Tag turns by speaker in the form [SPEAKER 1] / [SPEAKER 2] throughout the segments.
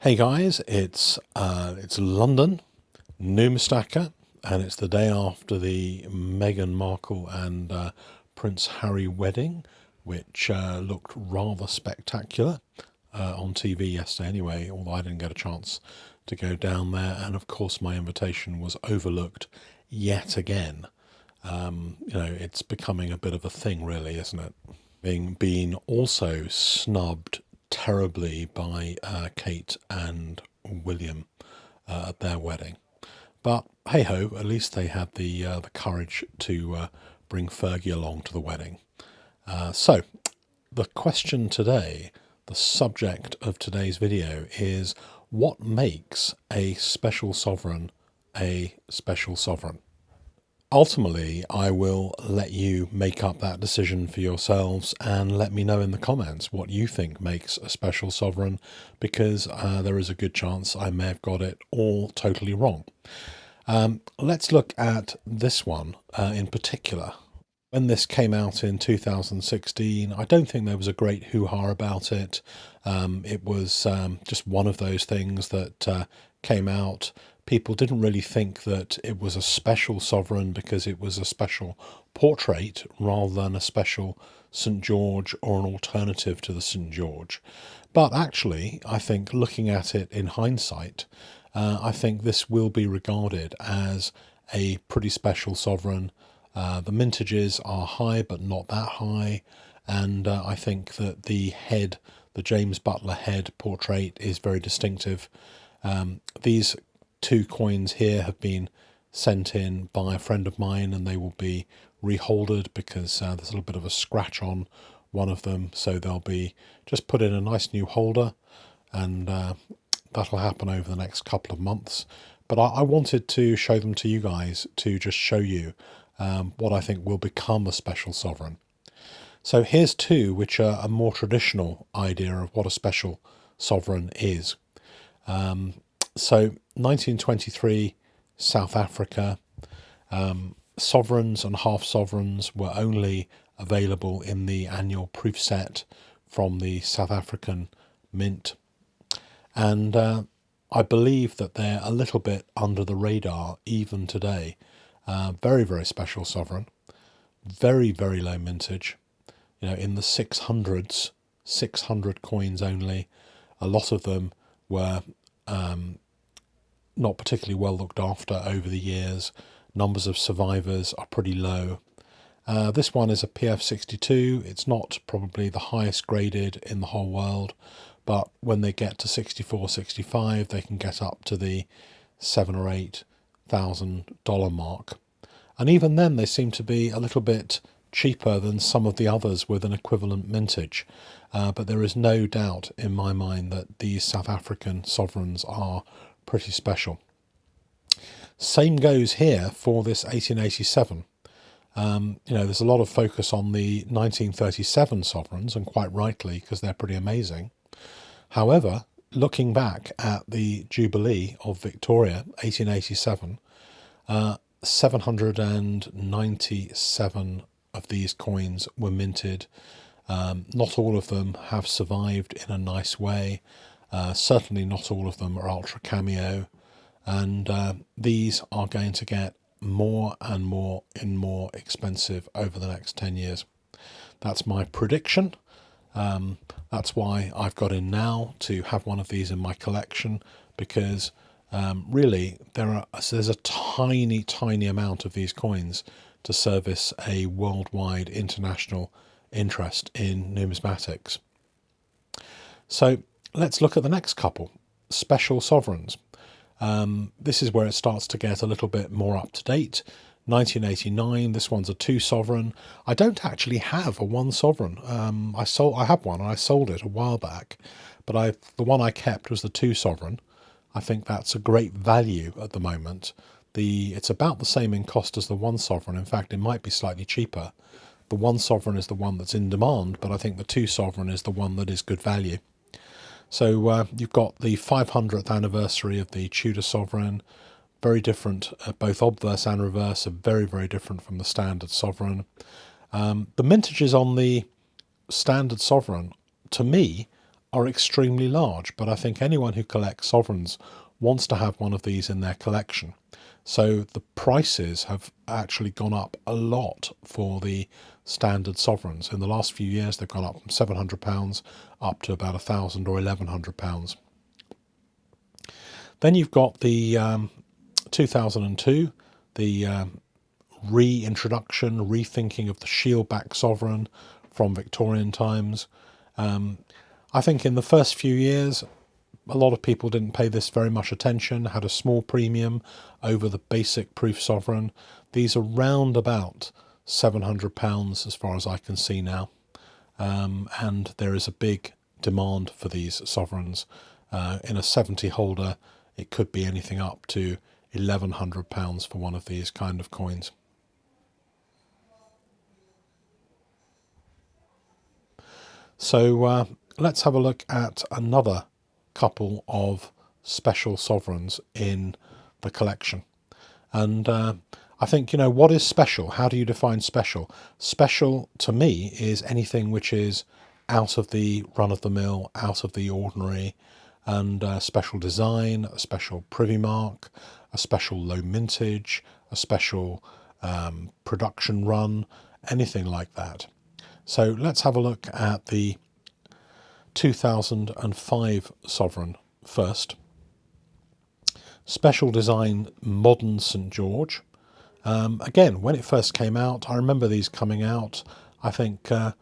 [SPEAKER 1] Hey guys, it's London, Noomstacker, and it's the day after the Meghan Markle and Prince Harry wedding, which looked rather spectacular on TV yesterday. Anyway, although I didn't get a chance to go down there, and of course my invitation was overlooked yet again. It's becoming a bit of a thing, really, isn't it? Being also snubbed terribly by Kate and William at their wedding. But hey ho, at least they had the courage to bring Fergie along to the wedding. So the question today, the subject of today's video is what makes a special sovereign a special sovereign? Ultimately, I will let you make up that decision for yourselves and let me know in the comments what you think makes a special sovereign, because there is a good chance I may have got it all totally wrong. Let's look at this one in particular. When this came out in 2016, I don't think there was a great hoo-ha about it. It was just one of those things that came out. People didn't really think that it was a special sovereign because it was a special portrait rather than a special St. George or an alternative to the St. George. But actually, I think looking at it in hindsight, I think this will be regarded as a pretty special sovereign. The mintages are high, but not that high. And I think that the James Butler head portrait is very distinctive. These two coins here have been sent in by a friend of mine, and they will be reholded because there's a little bit of a scratch on one of them. So they'll be just put in a nice new holder, and that'll happen over the next couple of months. But I wanted to show them to you guys to just show you what I think will become a special sovereign. So here's two which are a more traditional idea of what a special sovereign is. So 1923, South Africa, sovereigns and half sovereigns were only available in the annual proof set from the South African Mint. And I believe that they're a little bit under the radar even today. Very, very special sovereign, very, very low mintage, in the 600s, 600 coins only. A lot of them were not particularly well looked after over the years. Numbers of survivors are pretty low. This one is a PF62. It's not probably the highest graded in the whole world, but when they get to 64, 65, they can get up to the $7,000 or $8,000 mark. And even then they seem to be a little bit cheaper than some of the others with an equivalent mintage. But there is no doubt in my mind that these South African sovereigns are pretty special. Same goes here for this 1887. There's a lot of focus on the 1937 sovereigns, and quite rightly, because they're pretty amazing. However, looking back at the Jubilee of Victoria, 1887, 797 of these coins were minted. Not all of them have survived in a nice way. Certainly not all of them are ultra cameo. And these are going to get more and more expensive over the next 10 years. That's my prediction. That's why I've got in now to have one of these in my collection, because really there's a tiny amount of these coins to service a worldwide international interest in numismatics. So let's look at the next couple, special sovereigns. This is where it starts to get a little bit more up to date. 1989, this one's a two sovereign. I don't actually have a one sovereign. I have one and I sold it a while back, but the one I kept was the two sovereign. I think that's a great value at the moment. It's about the same in cost as the one sovereign. In fact, it might be slightly cheaper. The one sovereign is the one that's in demand, but I think the two sovereign is the one that is good value. So you've got the 500th anniversary of the Tudor sovereign. Very different, both obverse and reverse are very, very different from the standard sovereign. The mintages on the standard sovereign, to me, are extremely large, but I think anyone who collects sovereigns wants to have one of these in their collection. So the prices have actually gone up a lot for the standard sovereigns. In the last few years, they've gone up from £700 up to about £1,000 or £1,100. Then you've got the 2002, the reintroduction, rethinking of the shield-back sovereign from Victorian times. I think in the first few years, a lot of people didn't pay this very much attention, had a small premium over the basic proof sovereign. These are round about £700 as far as I can see now. And there is a big demand for these sovereigns. In a 70 holder, it could be anything up to £1,100 for one of these kind of coins. So let's have a look at another couple of special sovereigns in the collection. And I think, what is special? How do you define special? Special to me is anything which is out of the run-of-the-mill, out of the ordinary, and special design, a special privy mark, a special low mintage, a special production run, anything like that. So let's have a look at the 2005 sovereign first. Special design modern St George. Again, when it first came out, I remember these coming out. I think a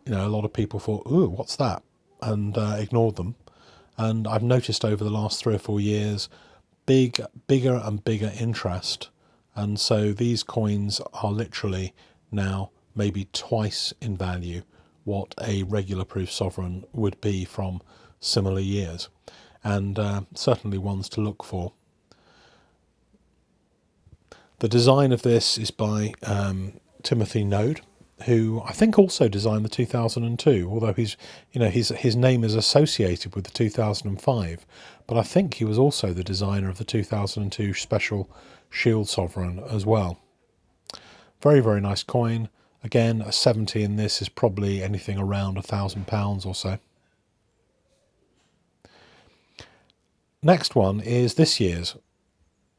[SPEAKER 1] lot of people thought, "Ooh, what's that?" and ignored them. And I've noticed over the last 3 or 4 years, bigger and bigger interest. And so these coins are literally now maybe twice in value what a regular proof sovereign would be from similar years, and certainly ones to look for. The design of this is by Timothy Node, who I think also designed the 2002, although his name is associated with the 2005, but I think he was also the designer of the 2002 special shield sovereign as well. Very, very nice coin. Again, a 70 in this is probably anything around £1,000 or so. Next one is this year's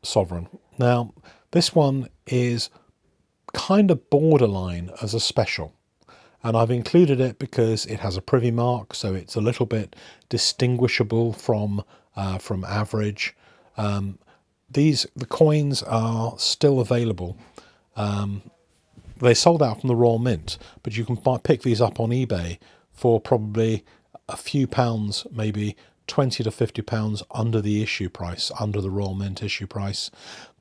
[SPEAKER 1] sovereign. Now, this one is kind of borderline as a special, and I've included it because it has a privy mark, so it's a little bit distinguishable from average. The coins are still available. They sold out from the Royal Mint, but you can pick these up on eBay for probably a few pounds, maybe £20 to £50 under the issue price, under the Royal Mint issue price.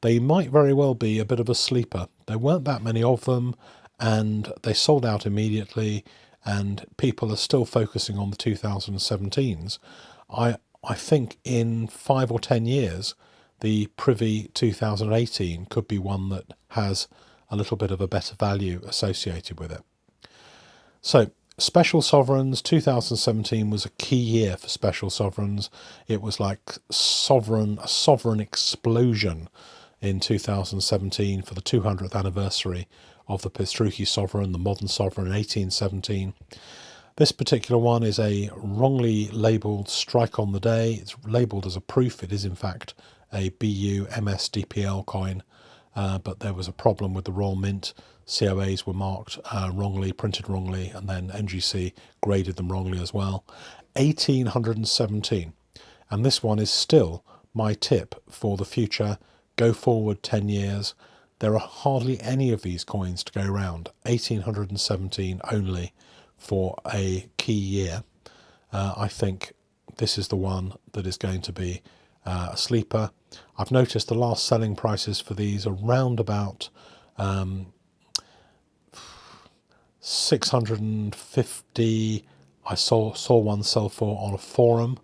[SPEAKER 1] They might very well be a bit of a sleeper. There weren't that many of them, and they sold out immediately, and people are still focusing on the 2017s. I think in 5 or 10 years, the Privy 2018 could be one that has a little bit of a better value associated with it. So special sovereigns, 2017 was a key year for special sovereigns. It was like a sovereign explosion in 2017 for the 200th anniversary of the Pistrucci sovereign, the modern sovereign in 1817. This particular one is a wrongly labelled strike on the day. It's labelled as a proof. It is in fact a BU MSDPL coin. But there was a problem with the Royal Mint. COAs were marked wrongly, printed wrongly, and then NGC graded them wrongly as well. 1817. And this one is still my tip for the future. Go forward 10 years. There are hardly any of these coins to go around. 1817 only for a key year. I think this is the one that is going to be a sleeper. I've noticed the last selling prices for these are round about 650. I saw one sell for on a forum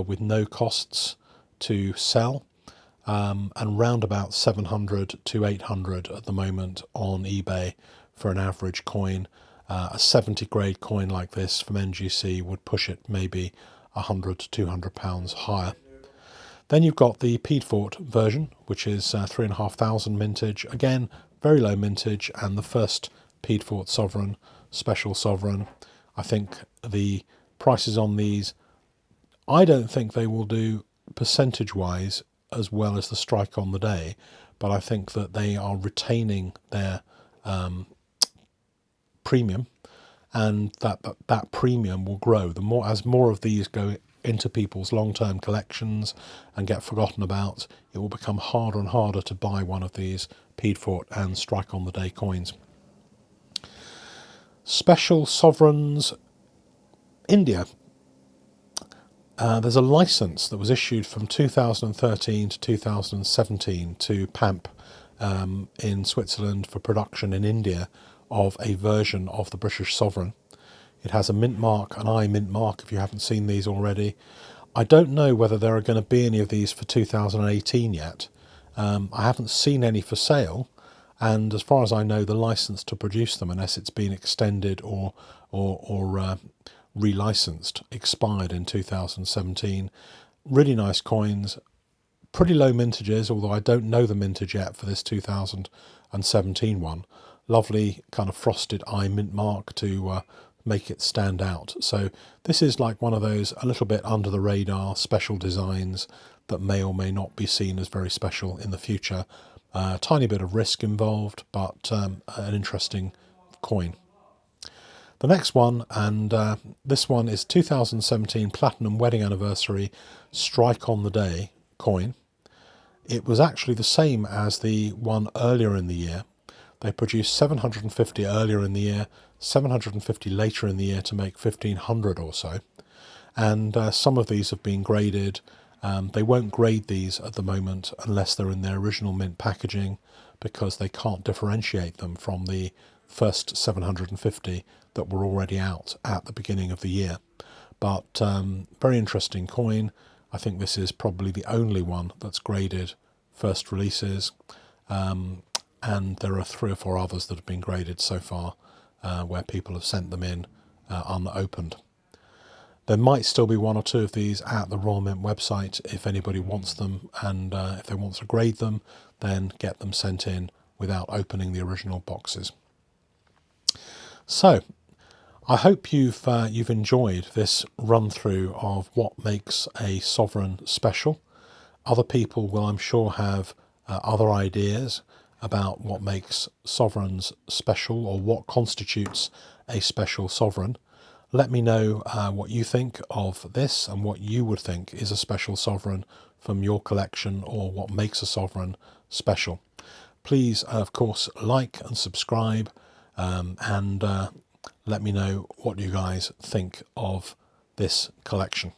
[SPEAKER 1] with no costs to sell, and round about 700 to 800 at the moment on eBay for an average coin. A 70 grade coin like this from NGC would push it maybe £100 to £200 higher. Then you've got the Piedfort version, which is 3,500 mintage. Again, very low mintage, and the first Piedfort sovereign, special sovereign. I think the prices on these I don't think they will do percentage-wise as well as the strike on the day, but I think that they are retaining their premium, and that premium will grow. The more as more of these go into people's long-term collections and get forgotten about, it will become harder and harder to buy one of these Piedfort and Strike on the Day coins. Special sovereigns, India. There's a license that was issued from 2013 to 2017 to PAMP in Switzerland for production in India of a version of the British sovereign. It has a mint mark, an I mint mark, if you haven't seen these already. I don't know whether there are going to be any of these for 2018 yet. I haven't seen any for sale, and as far as I know, the license to produce them, unless it's been extended or relicensed, expired in 2017. Really nice coins, pretty low mintages, although I don't know the mintage yet for this 2017 one. Lovely kind of frosted eye mint mark to make it stand out. So this is like one of those a little bit under the radar special designs that may or may not be seen as very special in the future. Tiny bit of risk involved, but an interesting coin. The next one, and this one is 2017 Platinum Wedding Anniversary Strike on the Day coin. It was actually the same as the one earlier in the year. They produced 750 earlier in the year, 750 later in the year to make 1,500 or so. And some of these have been graded. They won't grade these at the moment unless they're in their original mint packaging, because they can't differentiate them from the first 750 that were already out at the beginning of the year. But very interesting coin. I think this is probably the only one that's graded first releases, and there are 3 or 4 others that have been graded so far where people have sent them in unopened. There might still be 1 or 2 of these at the Royal Mint website if anybody wants them, and if they want to grade them, then get them sent in without opening the original boxes. So I hope you've enjoyed this run through of what makes a sovereign special. Other people will, I'm sure, have other ideas about what makes sovereigns special or what constitutes a special sovereign. Let me know what you think of this and what you would think is a special sovereign from your collection, or what makes a sovereign special. Please, of course, like and subscribe, and let me know what you guys think of this collection.